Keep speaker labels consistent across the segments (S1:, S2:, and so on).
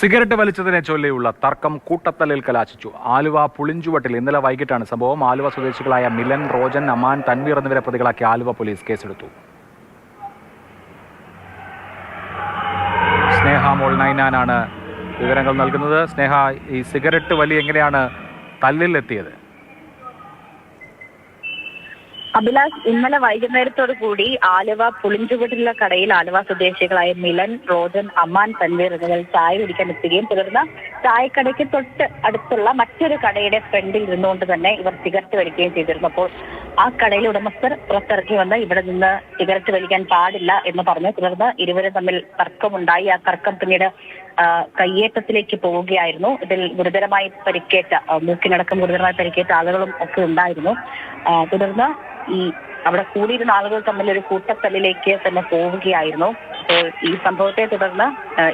S1: Cigarette വലിച്ചതിനെ ചൊല്ലിയുള്ള തർക്കം കൂട്ടത്തല്ലിൽ കലാശിച്ചു. ആലുവ പുളിഞ്ചുവട്ടിൽ ഇന്നലെ വൈകിട്ടാണ് സംഭവം. ആലുവ സ്വദേശികളായ മിലൻ, റോജൻ, അമാൻ, തൻവീർ എന്നിവരെ പ്രതികളാക്കി ആലുവ പോലീസ് കേസെടുത്തു. സ്നേഹ മോൾ നൈനാനാണ് വിവരങ്ങൾ നൽകുന്നത്. സ്നേഹ, ഈ സിഗരറ്റ് വലി എങ്ങനെയാണ് തല്ലിലെത്തിയത്?
S2: അഭിലാഷ്, ഇന്നലെ വൈകുന്നേരത്തോടു കൂടി ആലുവ പുളിഞ്ചുകുട്ടിലുള്ള കടയിൽ ആലുവ സ്വദേശികളായ മിലൻ, റോജൻ, അമ്മാൻ, തൻവീർ എന്നിവർ ചായ കുടിക്കാൻ എത്തുകയും തുടർന്ന് ചായക്കടയ്ക്ക് തൊട്ട് അടുത്തുള്ള മറ്റൊരു കടയുടെ ഫ്രണ്ടിൽ ഇരുന്നുകൊണ്ട് തന്നെ ഇവർ സിഗരറ്റ് വലിക്കുകയും ചെയ്തിരുന്നു. അപ്പോൾ ആ കടയിലെ ഉടമസ്ഥർ പുറത്തിറക്കി വന്ന് ഇവിടെ നിന്ന് സിഗരറ്റ് വലിക്കാൻ പാടില്ല എന്ന് പറഞ്ഞു. തുടർന്ന് ഇരുവരും തമ്മിൽ തർക്കമുണ്ടായി. ആ തർക്കം പിന്നീട് കയ്യേറ്റത്തിലേക്ക് പോവുകയായിരുന്നു. ഇതിൽ ഗുരുതരമായി പരിക്കേറ്റ, മൂക്കിനടക്കം ഗുരുതരമായി പരിക്കേറ്റ ആളുകളും ഒക്കെ ഉണ്ടായിരുന്നു. തുടർന്ന് അവിടെ കൂടിയിരുന്ന ആളുകൾ തമ്മിൽ ഒരു കൂട്ടത്തല്ലിലേക്ക് തന്നെ പോവുകയായിരുന്നു. അപ്പോൾ ഈ സംഭവത്തെ തുടർന്ന്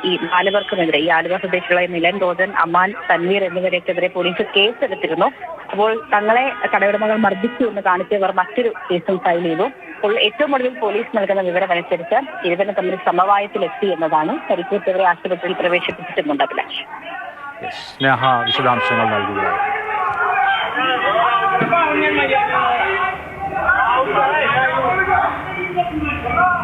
S2: ഈ 4 പേർക്കുമെതിരെ, ഈ ആലുവ സ്വദേശികളായ മിലൻ, റോജൻ, അമാൻ, തൻവീർ എന്നിവരെക്കെതിരെ പോലീസ് കേസെടുത്തിരുന്നു. അപ്പോൾ തങ്ങളെ കടയുടമകൾ മർദ്ദിച്ചു എന്ന് കാണിച്ചവർ മറ്റൊരു കേസും ഫയൽ ചെയ്തു. അപ്പോൾ ഏറ്റവും ഒടുവിൽ പോലീസ് നൽകുന്ന വിവരമനുസരിച്ച് ഇരുവരും തമ്മിൽ സമവായത്തിലെത്തി എന്നതാണ്. പരിക്കേറ്റവരെ ആശുപത്രിയിൽ പ്രവേശിപ്പിച്ചിട്ടുമുണ്ട്. അഭിലാഷ്,
S1: സ്നേഹ വിശദാംശങ്ങൾ നൽകുകയാണ്.
S3: Oh,